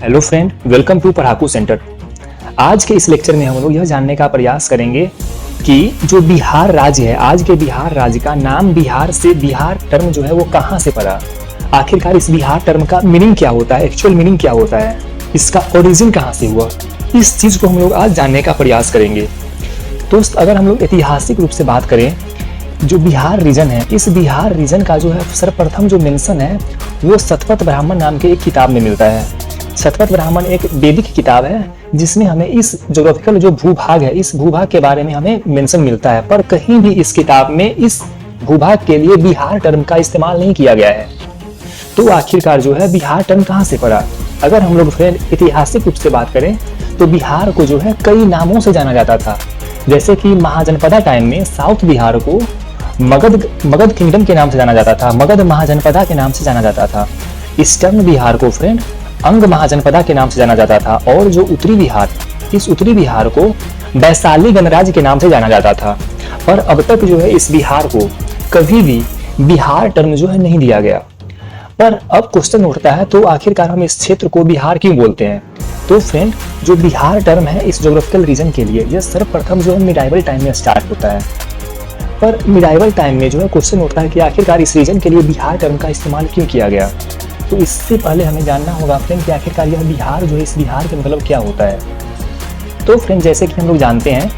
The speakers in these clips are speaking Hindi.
Hello friend, welcome to Padhaku centre. आज के इस लेक्चर में हम लोग यह जानने का प्रयास करेंगे कि जो बिहार राज्य है, आज के बिहार राज्य का नाम बिहार से बिहार टर्म जो है वो कहाँ से पड़ा। आखिरकार इस बिहार टर्म का मीनिंग क्या होता है, एक्चुअल मीनिंग क्या होता है, इसका ओरिजिन कहाँ से हुआ, इस चीज को हम लोग आज जानने का प्रयास करेंगे। दोस्त, अगर हम लोग ऐतिहासिक रूप से बात करें, जो बिहार रीजन है, इस बिहार रीजन का जो है सर्वप्रथम जो मेंशन है वो शतपथ ब्राह्मण नाम के एक किताब में मिलता है। शतपथ ब्राह्मण एक वैदिक किताब है जिसमें हमें इस ज्योग्राफिकल जो भूभाग है, इस भूभाग के बारे में हमें मेंशन मिलता है, पर कहीं भी इस किताब में इस भूभाग के लिए बिहार टर्म का इस्तेमाल नहीं किया गया है। तो आखिरकार जो है बिहार टर्म कहाँ से पड़ा। अगर हम लोग फ्रेंड ऐतिहासिक रूप से बात करें तो बिहार को जो है कई नामों से जाना जाता था। जैसे कि महाजनपदा टाइम में साउथ बिहार को मगध किंगडम के नाम से जाना जाता था, मगध महाजनपदा के नाम से जाना जाता था। ईस्टर्न बिहार को फ्रेंड अंग महाजनपदा के नाम से जाना जाता था, और जो उत्तरी बिहार, इस उत्तरी बिहार को वैशाली गणराज्य के नाम से जाना जाता था। पर अब तक जो है इस बिहार को कभी भी बिहार टर्म जो है नहीं दिया गया। पर अब क्वेश्चन उठता है, तो आखिरकार हम इस क्षेत्र को बिहार क्यों बोलते हैं। तो फ्रेंड, जो बिहार टर्म है इस ज्योग्राफिकल रीजन के लिए, यह सर्वप्रथम जो है मिडाइवल टाइम में स्टार्ट होता है। पर मिडाइवल टाइम में जो है क्वेश्चन उठता है कि आखिरकार इस रीजन के लिए बिहार टर्म का इस्तेमाल क्यों किया गया। तो इससे पहले हमें जानना होगा फ्रेंड कि आखिरकार यह बिहार जो है, इस बिहार का मतलब क्या होता है। तो फ्रेंड, जैसे कि हम लोग जानते हैं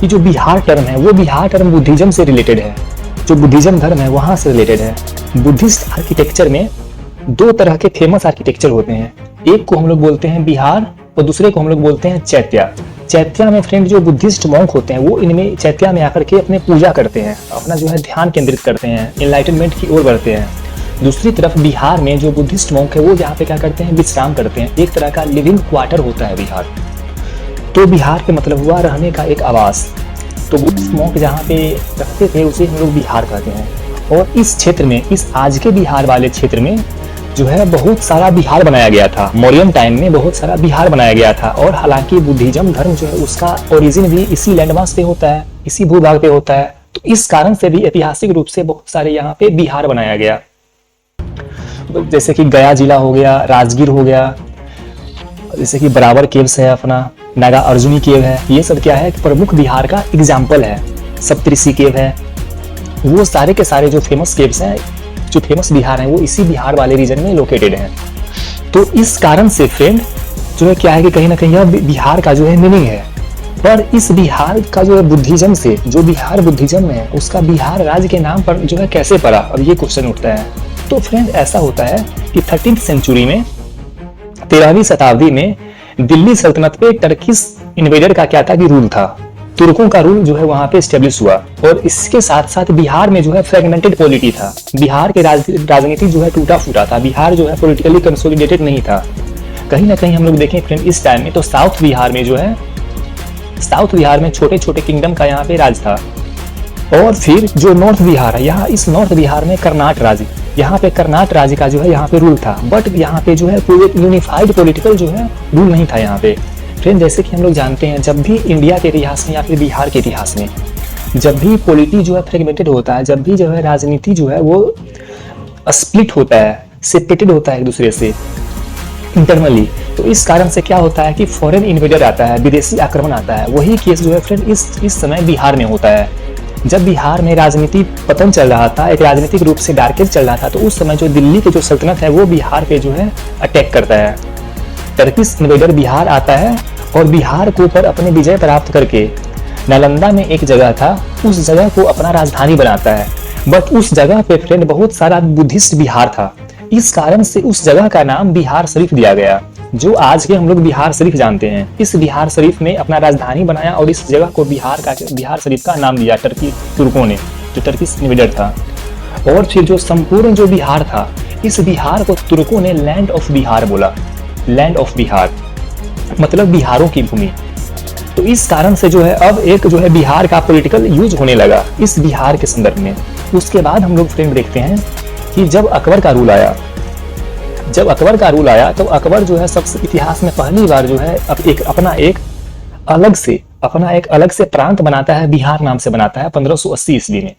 कि जो बिहार टर्म है वो बिहार टर्म बुद्धिज्म से रिलेटेड है। जो बुद्धिज्म धर्म है वहां से रिलेटेड है। बुद्धिस्ट आर्किटेक्चर में दो तरह के फेमस आर्किटेक्चर होते हैं, एक को हम लोग बोलते हैं बिहार और दूसरे को हम लोग बोलते हैं चैत्या। चैत्या में फ्रेंड जो बुद्धिस्ट मॉन्क होते हैं वो इनमें चैत्या में आकर के अपने पूजा करते हैं, अपना जो है ध्यान केंद्रित करते हैं, एनलाइटनमेंट की ओर बढ़ते हैं। दूसरी तरफ बिहार में जो बुद्धिस्ट मॉन्क है वो यहाँ पे क्या करते हैं, विश्राम करते हैं। एक तरह का लिविंग क्वार्टर होता है बिहार। तो बिहार के मतलब हुआ रहने का एक आवास। तो बुद्धिस्ट मॉन्क जहाँ पे रखते थे उसे हम लोग बिहार कहते हैं। और इस क्षेत्र में, इस आज के बिहार वाले क्षेत्र में जो है बहुत सारा बिहार बनाया गया था। मौर्यन टाइम में बहुत सारा बिहार बनाया गया था। और हालांकि बुद्धिज्म धर्म जो है उसका ओरिजिन भी इसी लैंडमास पे होता है, इसी भूभाग पे होता है। तो इस कारण से भी ऐतिहासिक रूप से बहुत सारे यहाँ पे बिहार बनाया गया। जैसे कि गया जिला हो गया, राजगीर हो गया, जैसे कि बराबर केव्स है, अपना नागा अर्जुनी केव है। ये सब क्या है, प्रमुख बिहार का एग्जाम्पल है। सप्तऋषि केव है। वो सारे के सारे जो फेमस केव्स हैं, जो फेमस बिहार हैं, वो इसी बिहार वाले रीजन में लोकेटेड हैं। तो इस कारण से फ्रेंड जो है क्या है कि कहीं ना कहीं यह बिहार का जो है मीनिंग है। पर इस बिहार का जो है बुद्धिज्म से, जो बिहार बुद्धिज्म है उसका बिहार राज्य के नाम पर जो है कैसे पड़ा, अब ये क्वेश्चन उठता है। तो फ्रेंड ऐसा होता है कि 13वीं सेंचुरी में, 13वीं शताब्दी में दिल्ली सल्तनत पे टर्किश इन्वेडर का क्या था कि रूल था। तुर्कों का रूल जो है वहां पे स्टेब्लिश हुआ। और इसके साथ साथ बिहार में जो है फ्रेगमेंटेड पॉलिटी था। बिहार के राजनीति जो है टूटा फूटा था। बिहार जो है पॉलिटिकली कंसोलिडेटेड नहीं था। कहीं ना कहीं हम लोग देखें फ्रेंड इस टाइम में, तो साउथ बिहार में जो है, साउथ बिहार में छोटे छोटे किंगडम का यहाँ पे राज था। और फिर जो नॉर्थ बिहार है, यहाँ इस नॉर्थ बिहार में कर्नाट राज्य, यहाँ पे कर्नाट राज्य का जो है यहाँ पे रूल था। बट यहाँ पे जो है पूरे यूनिफाइड पॉलिटिकल जो है रूल नहीं था यहाँ पे। फ्रेंड जैसे कि हम लोग जानते हैं, जब भी इंडिया के इतिहास में या फिर बिहार के इतिहास में जब भी पॉलिटी जो है फ्रेगमेंटेड होता है, जब भी जो है राजनीति जो है वो स्प्लिट होता है, सेपरेटेड होता है एक दूसरे से इंटरनली, तो इस कारण से क्या होता है कि फॉरेन इन्वेडर आता है, विदेशी आक्रमण आता है। वही केस जो है फ्रेंड इस समय बिहार में होता है। जब बिहार में राजनीति पतन चल रहा था, एक राजनीतिक रूप से डार्केज चल रहा था, तो उस समय जो दिल्ली की जो सल्तनत है वो बिहार पे जो है अटैक करता है। टर्किश इन्वेडर बिहार आता है और बिहार के ऊपर अपने विजय प्राप्त करके नालंदा में एक जगह था, उस जगह को अपना राजधानी बनाता है। बट उस जगह पे फ्रेंड बहुत सारा बुद्धिस्ट बिहार था। इस कारण से उस जगह का नाम बिहार शरीफ दिया गया, जो आज के हम लोग बिहार शरीफ जानते हैं। इस बिहार शरीफ में अपना राजधानी बनाया और इस जगह को बिहार शरीफ का नाम दिया तुर्कों ने, जो टर्किश इन्वेडर था। और फिर जो संपूर्ण जो बिहार था, इस बिहार को तुर्कों ने लैंड ऑफ बिहार बोला। लैंड ऑफ बिहार मतलब बिहारों की भूमि। तो इस कारण से जो है अब एक जो है बिहार का पॉलिटिकल यूज होने लगा इस बिहार के संदर्भ में। उसके बाद हम लोग फ्रेंड देखते हैं कि जब अकबर का रूल आया, तो अकबर जो है सबसे इतिहास में पहली बार जो है अपना एक अलग से प्रांत बनाता है, बिहार नाम से बनाता है 1580 ईस्वी में।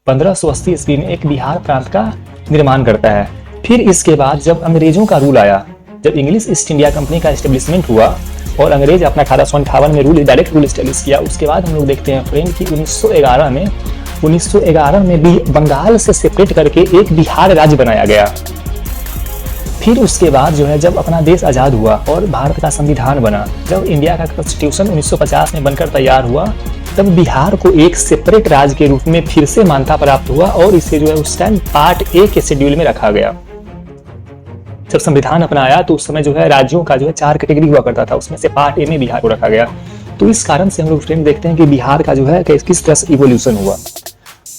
1580 ईस्वी में एक बिहार प्रांत का निर्माण करता है। फिर इसके बाद जब अंग्रेजों का रूल आया, जब इंग्लिश ईस्ट इंडिया कंपनी का एस्टेब्लिशमेंट हुआ और अंग्रेज अपना 1858 में डायरेक्ट रूल स्टैब्लिश किया, उसके बाद हम लोग देखते हैं फ्रेंड कि 1911 में भी बंगाल से सेपरेट करके एक बिहार राज्य बनाया गया। फिर उसके बाद जो है जब अपना देश आज़ाद हुआ और भारत का संविधान बना, जब इंडिया का कॉन्स्टिट्यूशन 1950 में बनकर तैयार हुआ, तब बिहार को एक सेपरेट राज्य के रूप में फिर से मान्यता प्राप्त हुआ और इसे जो है उस टाइम पार्ट ए के शेड्यूल में रखा गया। जब संविधान अपनाया तो उस समय जो है राज्यों का जो है 4 कैटेगरी हुआ करता था, उसमें से पार्ट ए में बिहार को रखा गया। तो इस कारण से हम लोग फ्रेंड देखते हैं कि बिहार का जो है किस तरह से इवोल्यूशन हुआ।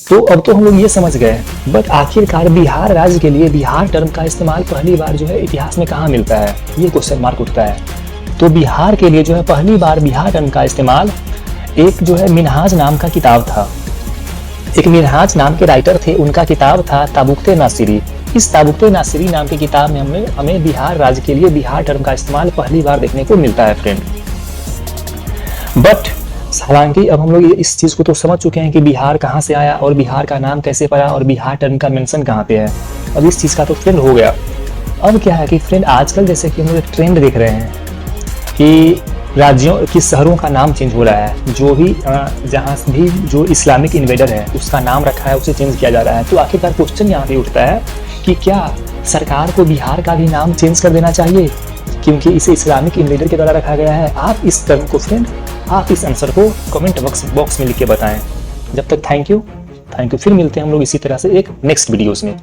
तो अब तो हम लोग ये समझ गए, बट आखिरकार बिहार राज्य के लिए बिहार टर्म का इस्तेमाल पहली बार जो है इतिहास में कहाँ मिलता है, ये क्वेश्चन मार्क उठता है। तो बिहार के लिए जो है पहली बार बिहार टर्म का इस्तेमाल एक जो है मिनहाज नाम का किताब था, एक मिनहाज नाम के राइटर थे, उनका किताब था ताबुक्ते नासिरी। इस ताबुक्ते नासिरी नाम की किताब में हमें बिहार राज्य के लिए बिहार टर्म का इस्तेमाल पहली बार देखने को मिलता है फ्रेंड। बट हालांकि अब हम लोग इस चीज को तो समझ चुके हैं कि बिहार कहाँ से आया और बिहार का नाम कैसे पड़ा और बिहार टर्म का मेंशन कहाँ पे है। अब इस चीज का तो फ्रेंड हो गया। अब क्या है कि फ्रेंड आजकल जैसे कि हम लोग एक ट्रेंड देख रहे हैं कि राज्यों की शहरों का नाम चेंज हो रहा है, जो भी जहाँ भी जो इस्लामिक इन्वेडर है उसका नाम रखा है उसे चेंज किया जा रहा है। तो आखिरकार क्वेश्चन यहाँ पे उठता है कि क्या सरकार को बिहार का भी नाम चेंज कर देना चाहिए, क्योंकि इसे इस्लामिक इन्वेडर के द्वारा रखा गया है। आप इस टर्म को फ्रेंड, आप इस आंसर को कमेंट बॉक्स में लिख के बताएं। जब तक थैंक यू। फिर मिलते हैं हम लोग इसी तरह से एक नेक्स्ट वीडियोस में।